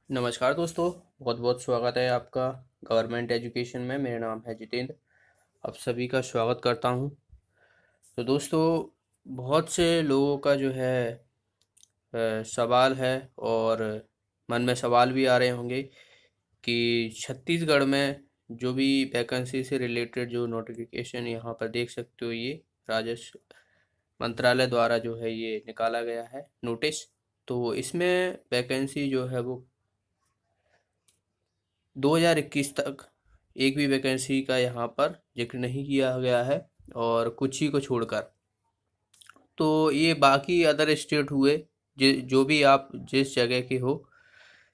नमस्कार दोस्तों। बहुत बहुत स्वागत है आपका गवर्नमेंट एजुकेशन में। मेरा नाम है जितेंद्र। आप सभी का स्वागत करता हूं। तो दोस्तों, बहुत से लोगों का जो है सवाल है, और मन में सवाल भी आ रहे होंगे कि छत्तीसगढ़ में जो भी वैकेंसी से रिलेटेड जो नोटिफिकेशन यहाँ पर देख सकते हो, ये राजस्व मंत्रालय द्वारा जो है ये निकाला गया है नोटिस। तो इसमें वैकेंसी जो है वो 2021 तक एक भी वैकेंसी का यहाँ पर जिक्र नहीं किया गया है, और कुछ ही को छोड़कर। तो ये बाकी अदर स्टेट हुए, जो भी आप जिस जगह के हो,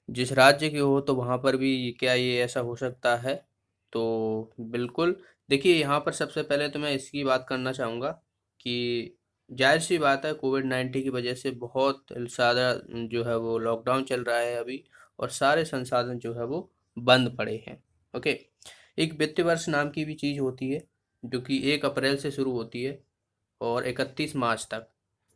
जिस राज्य के हो, तो वहाँ पर भी क्या ये ऐसा हो सकता है? तो बिल्कुल। देखिए, यहाँ पर सबसे पहले तो मैं इसकी बात करना चाहूँगा कि जाहिर सी बात है, कोविड-19 की वजह से बहुत ज़्यादा जो है वो लॉकडाउन चल रहा है अभी, और सारे संसाधन जो है वो बंद पड़े हैं। ओके। एक वित्त वर्ष नाम की भी चीज़ होती है, जो कि 1 अप्रैल से शुरू होती है और 31 मार्च तक।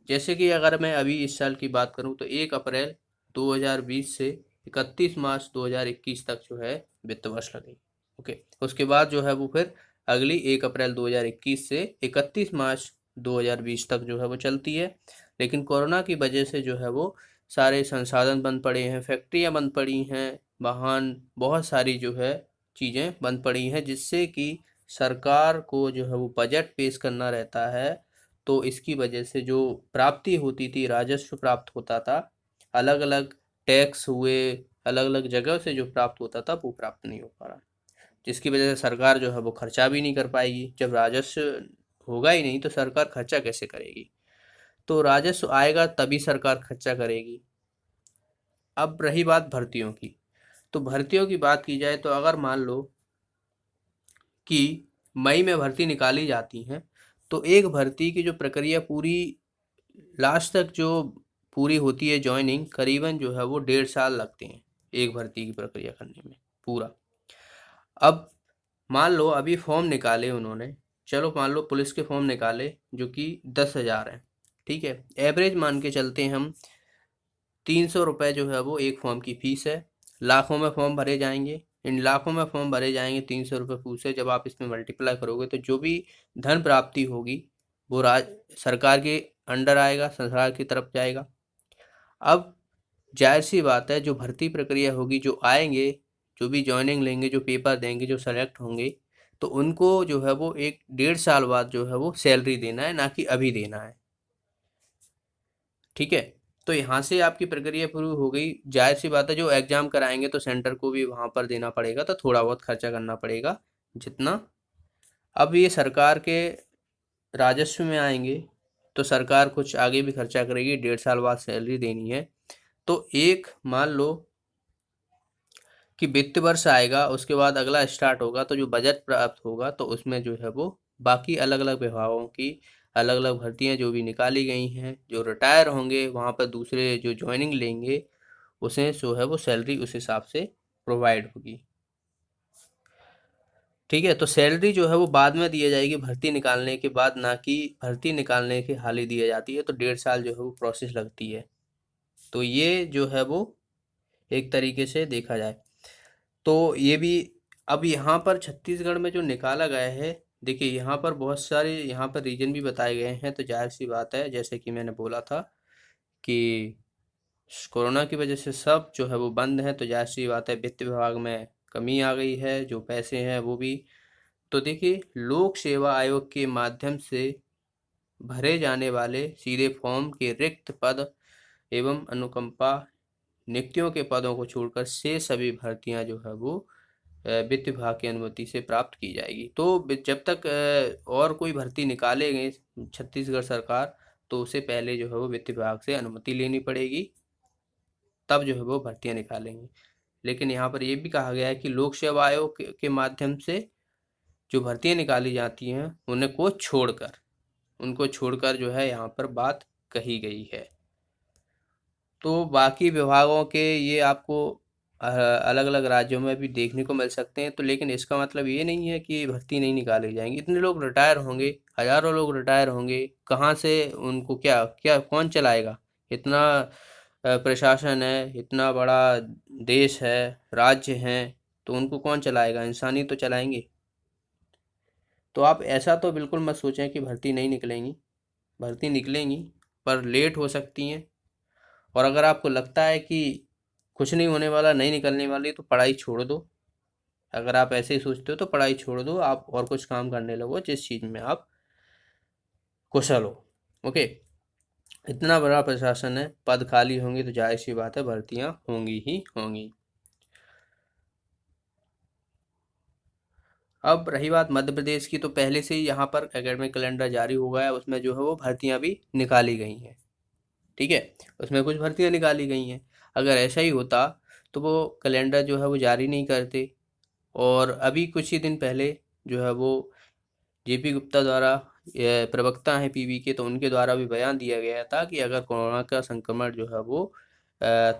जैसे कि अगर मैं अभी इस साल की बात करूं, तो 1 अप्रैल 2020 से 31 मार्च 2021 तक जो है वित्त वर्ष लगेगी। ओके। उसके बाद जो है वो फिर अगली 1 अप्रैल 2021 से 31 मार्च 2020 तक जो है वो चलती है। लेकिन कोरोना की वजह से जो है वो सारे संसाधन बंद पड़े हैं, फैक्ट्रियां बंद पड़ी हैं, वाहन, बहुत सारी जो है चीज़ें बंद पड़ी हैं, जिससे कि सरकार को जो है वो बजट पेश करना रहता है। तो इसकी वजह से जो प्राप्ति होती थी, राजस्व प्राप्त होता था, अलग अलग टैक्स हुए, अलग अलग जगह से जो प्राप्त होता था वो प्राप्त नहीं हो पा रहा, जिसकी वजह से सरकार जो है वो खर्चा भी नहीं कर पाएगी। जब राजस्व होगा ही नहीं तो सरकार खर्चा कैसे करेगी? तो राजस्व आएगा तभी सरकार खर्चा करेगी। अब रही बात भर्तियों की, तो भर्तियों की बात की जाए, तो अगर मान लो कि मई में भर्ती निकाली जाती हैं, तो एक भर्ती की जो प्रक्रिया पूरी लास्ट तक जो पूरी होती है, जॉइनिंग, करीबन जो है वो 1.5 साल लगते हैं एक भर्ती की प्रक्रिया करने में पूरा। अब मान लो अभी फॉर्म निकाले उन्होंने, चलो मान लो पुलिस के फॉर्म निकाले जो कि 10,000 हैं, ठीक है। एवरेज मान के चलते हैं हम, 300 रुपये जो है वो एक फॉर्म की फीस है। लाखों में फॉर्म भरे जाएंगे, इन लाखों में फॉर्म भरे जाएंगे, 300 रुपये फीस है। जब आप इसमें मल्टीप्लाई करोगे तो जो भी धन प्राप्ति होगी वो सरकार के अंडर आएगा, सरकार की तरफ जाएगा। अब जाहिर सी बात है, जो भर्ती प्रक्रिया होगी, जो आएंगे, जो भी जॉइनिंग लेंगे, जो पेपर देंगे, जो सेलेक्ट होंगे, तो उनको जो है वो 1 डेढ़ साल बाद जो है वो सैलरी देना है, ना कि अभी देना है। ठीक है। तो यहाँ से आपकी प्रक्रिया पूरी हो गई। जाहिर सी बात है, जो एग्जाम कराएंगे तो सेंटर को भी वहाँ पर देना पड़ेगा, तो थोड़ा बहुत खर्चा करना पड़ेगा जितना। अब ये सरकार के राजस्व में आएंगे, तो सरकार कुछ आगे भी खर्चा करेगी, 1.5 साल बाद सैलरी देनी है। तो एक मान लो कि वित्त वर्ष आएगा, उसके बाद अगला स्टार्ट होगा, तो जो बजट प्राप्त होगा तो उसमें जो है वो बाकी अलग अलग विभागों की अलग अलग भर्तियां जो भी निकाली गई हैं, जो रिटायर होंगे वहाँ पर दूसरे जो ज्वाइनिंग लेंगे, उसे जो है वो सैलरी उस हिसाब से प्रोवाइड होगी। ठीक है। तो सैलरी जो है वो बाद में दिया जाएगी, भर्ती निकालने के बाद, ना कि भर्ती निकालने के हाल ही दी जाती है। तो 1.5 साल जो है वो प्रोसेस लगती है। तो ये जो है वो एक तरीके से देखा जाए तो ये भी। अब यहाँ पर छत्तीसगढ़ में जो निकाला गया है, देखिए यहाँ पर बहुत सारे यहाँ पर रीजन भी बताए गए हैं। तो जाहिर सी बात है, जैसे कि मैंने बोला था कि कोरोना की वजह से सब जो है वो बंद है, तो जाहिर सी बात है वित्त विभाग में कमी आ गई है, जो पैसे हैं वो भी। तो देखिए, लोक सेवा आयोग के माध्यम से भरे जाने वाले सीधे फॉर्म के रिक्त पद एवं अनुकंपा नियुक्तियों के पदों को छोड़कर से सभी भर्तियां जो है वो वित्त विभाग की अनुमति से प्राप्त की जाएगी। तो जब तक और कोई भर्ती निकालेंगे छत्तीसगढ़ सरकार, तो उससे पहले जो है वो वित्त विभाग से अनुमति लेनी पड़ेगी, तब जो है वो भर्तियां निकालेंगे। लेकिन यहाँ पर ये भी कहा गया है कि लोक सेवा आयोग के माध्यम से जो भर्तियां निकाली जाती हैं उनको छोड़कर जो है यहाँ पर बात कही गई है। तो बाकी विभागों के ये आपको अलग अलग राज्यों में भी देखने को मिल सकते हैं। तो लेकिन इसका मतलब ये नहीं है कि भर्ती नहीं निकाली जाएंगी। इतने लोग रिटायर होंगे, हजारों लोग रिटायर होंगे, कहाँ से उनको क्या क्या कौन चलाएगा? इतना प्रशासन है, इतना बड़ा देश है, राज्य हैं, तो उनको कौन चलाएगा? इंसान ही तो चलाएंगे। तो आप ऐसा तो बिल्कुल मत सोचें कि भर्ती नहीं निकलेंगी। भर्ती निकलेंगी, पर लेट हो सकती हैं। और अगर आपको लगता है कि कुछ नहीं होने वाला, नहीं निकलने वाली, तो पढ़ाई छोड़ दो। अगर आप ऐसे ही सोचते हो तो पढ़ाई छोड़ दो, आप और कुछ काम करने लगो जिस चीज़ में आप कुशल हो। ओके। इतना बड़ा प्रशासन है, पद खाली होंगे तो जाहिर सी बात है भर्तियां होंगी ही होंगी। अब रही बात मध्य प्रदेश की, तो पहले से ही यहाँ पर एकेडमिक कैलेंडर जारी हो गया है, उसमें जो है वो भर्तियां भी निकाली गई हैं। ठीक है, उसमें कुछ भर्तियां निकाली गई हैं। अगर ऐसा ही होता तो वो कैलेंडर जो है वो जारी नहीं करते। और अभी कुछ ही दिन पहले जो है वो जेपी गुप्ता द्वारा, ये प्रवक्ता हैं पीवी के, तो उनके द्वारा भी बयान दिया गया था कि अगर कोरोना का संक्रमण जो है वो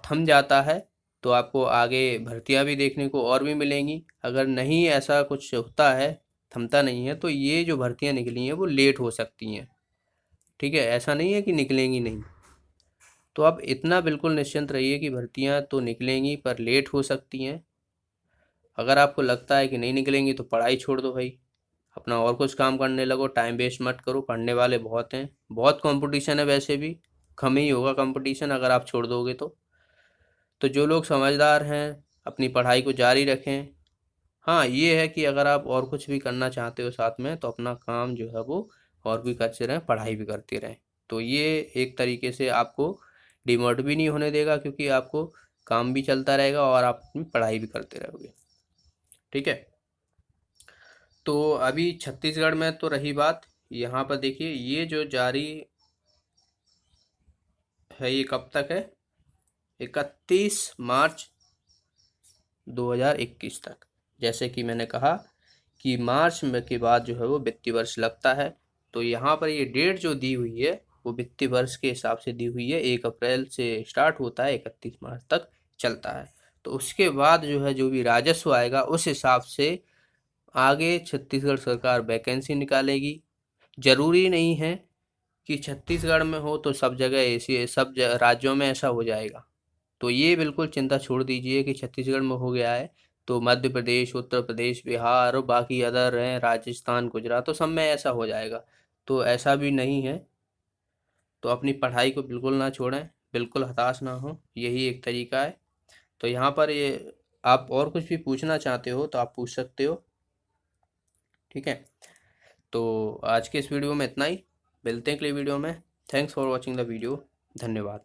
थम जाता है तो आपको आगे भर्तियां भी देखने को और भी मिलेंगी। अगर नहीं ऐसा कुछ होता है, थमता नहीं है, तो ये जो भर्तियां निकली हैं वो लेट हो सकती हैं। ठीक है, ऐसा नहीं है कि निकलेंगी नहीं। तो आप इतना बिल्कुल निश्चिंत रहिए कि भर्तियां तो निकलेंगी, पर लेट हो सकती हैं। अगर आपको लगता है कि नहीं निकलेंगी तो पढ़ाई छोड़ दो भाई, अपना और कुछ काम करने लगो, टाइम वेस्ट मत करो। पढ़ने वाले बहुत हैं, बहुत कंपटीशन है, वैसे भी कम ही होगा कंपटीशन अगर आप छोड़ दोगे तो जो लोग समझदार हैं अपनी पढ़ाई को जारी रखें। हाँ, ये है कि अगर आप और कुछ भी करना चाहते हो साथ में, तो अपना काम जो है वो और भी करते रहें, पढ़ाई भी करते रहें। तो ये एक तरीके से आपको डिमोट भी नहीं होने देगा, क्योंकि आपको काम भी चलता रहेगा और आप अपनी पढ़ाई भी करते रहोगे। ठीक है। तो अभी छत्तीसगढ़ में तो रही बात, यहाँ पर देखिए ये जो जारी है ये कब तक है? 31 मार्च 2021 तक। जैसे कि मैंने कहा कि मार्च में के बाद जो है वो वित्तीय वर्ष लगता है। तो यहाँ पर ये डेट जो दी हुई है वो वित्तीय वर्ष के हिसाब से दी हुई है। 1 अप्रैल से स्टार्ट होता है, 31 मार्च तक चलता है। तो उसके बाद जो है जो भी राजस्व आएगा उस हिसाब से आगे छत्तीसगढ़ सरकार वैकेंसी निकालेगी। जरूरी नहीं है कि छत्तीसगढ़ में हो तो सब जगह ऐसी, राज्यों में ऐसा हो जाएगा। तो ये बिल्कुल चिंता छोड़ दीजिए कि छत्तीसगढ़ में हो गया है तो मध्य प्रदेश, उत्तर प्रदेश, बिहार और बाकी अदर हैं, राजस्थान, गुजरात, तो सब में ऐसा हो जाएगा। तो ऐसा भी नहीं है। तो अपनी पढ़ाई को बिल्कुल ना छोड़ें, बिल्कुल हताश ना हो, यही एक तरीका है। तो यहाँ पर ये आप और कुछ भी पूछना चाहते हो तो आप पूछ सकते हो। ठीक है। तो आज के इस वीडियो में इतना ही। मिलते हैं अगले वीडियो में। Thanks for watching the video. धन्यवाद।